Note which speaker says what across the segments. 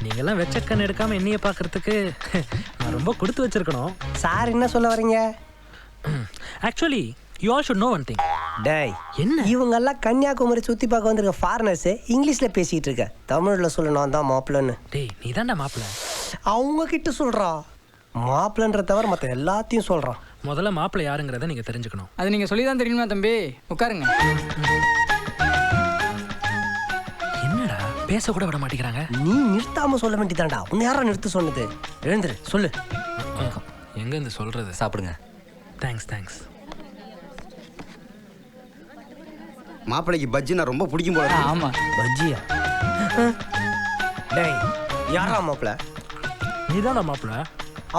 Speaker 1: நீங்கெல்லாம் வெச்ச கண் எடுக்காம என்னைய பார்க்கறதுக்கு நான் ரொம்ப கொடுத்து வச்சிருக்கணும்.
Speaker 2: சார் என்ன சொல்ல வரீங்க?
Speaker 1: Actually you all should know one thing.
Speaker 2: டேய்,
Speaker 1: என்ன
Speaker 2: இவங்கெல்லாம் கன்னியாகுமரி சுற்றி பார்க்க வந்திருக்க ஃபாரினர்ஸு இங்கிலீஷில் பேசிகிட்டு இருக்க. தமிழில் சொல்ல நான் தான் மாப்பிள்ளன்னு.
Speaker 1: டேய் நீ தான்டா மாப்பிள்ள.
Speaker 2: அவங்க கிட்ட சொல்கிறா மாப்பிள்ளன்ற தவிர மற்ற எல்லாத்தையும் சொல்கிறான்.
Speaker 1: முதல்ல மாப்பிள்ளை யாருங்கிறத நீங்கள் தெரிஞ்சுக்கணும்.
Speaker 3: அது நீங்கள் சொல்லி தான் தெரியுமா தம்பி? உட்காருங்க.
Speaker 1: என்னடா பேசக்கூட விட மாட்டேங்கிறாங்க.
Speaker 2: நீ நிறுத்தாமல் சொல்ல வேண்டியதாண்டா. உன்னை யாரா நிறுத்த சொன்னது? எழுந்துரு சொல்லு.
Speaker 1: எங்கேருந்து சொல்கிறது?
Speaker 4: சாப்பிடுங்க.
Speaker 1: Thanks thanks.
Speaker 5: மாப்பிள்ளைக்கு பஜ்ஜினா ரொம்ப பிடிக்கும் போல.
Speaker 3: ஆமாம்.
Speaker 2: பஜ்ஜியா? டேய் யாரா மாப்பிள்ள?
Speaker 1: நீ தான்டா மாப்பிள்ள.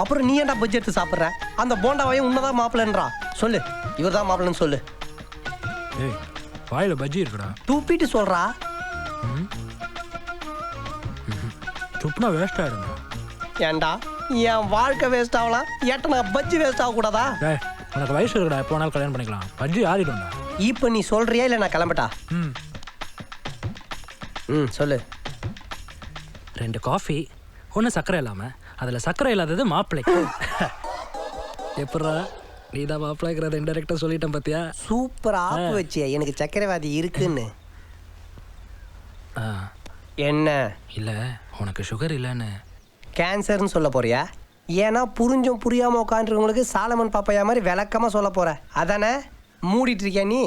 Speaker 2: அப்புறம் நீ ஏன்டா பஜ்ஜி எடுத்து சாப்பிட்ற? அந்த போண்டாவையும் உன்னதான் மாப்பிள்ளன்றா. சொல்லு, இவர் தான் மாப்பிள்ளன்னு சொல்லு.
Speaker 1: ஏய் வாயில் பஜ்ஜி இருக்குடா.
Speaker 2: தூப்பிட்டு சொல்கிறா.
Speaker 1: துப்புனா வேஸ்ட் ஆகிடுங்க.
Speaker 2: ஏன்டா என் வாழ்க்கை வேஸ்ட் ஆகலாம், ஏட்ட நான் பஜ்ஜி வேஸ்ட் ஆகக்கூடாதா?
Speaker 1: டேய் உனக்கு வயசு இருக்குடா, எப்போ வேணாலும் கல்யாணம் பண்ணிக்கலாம். பஜ்ஜி ஆறிடும்டா.
Speaker 2: இப்போ நீ சொல்கிறியா இல்லை நான் கிளம்பட்டா? சொல்லு.
Speaker 1: 2 காஃபி, 1 சர்க்கரை இல்லாமல். அதில் சர்க்கரை இல்லாதது மாப்பிள்ளைக்கு. எப்படா நீ தான் மாப்பிள்ளைங்கிறத இன்டெரக்டாக சொல்லிட்டேன் பார்த்தியா?
Speaker 2: சூப்பர் ஆப்பு வச்சியா எனக்கு சக்கரைவாதி இருக்குன்னு.
Speaker 1: ஆ
Speaker 2: என்ன
Speaker 1: இல்லை உனக்கு சுகர் இல்லைன்னு.
Speaker 2: கேன்சர்னு சொல்ல போறியா? ஏன்னா புரிஞ்சும் புரியாமல் உட்காந்துருவங்களுக்கு சாலமன் பாப்பையா மாதிரி விளக்கமாக சொல்ல போற அதானே? மூடிட்டு இருக்கியா நீ?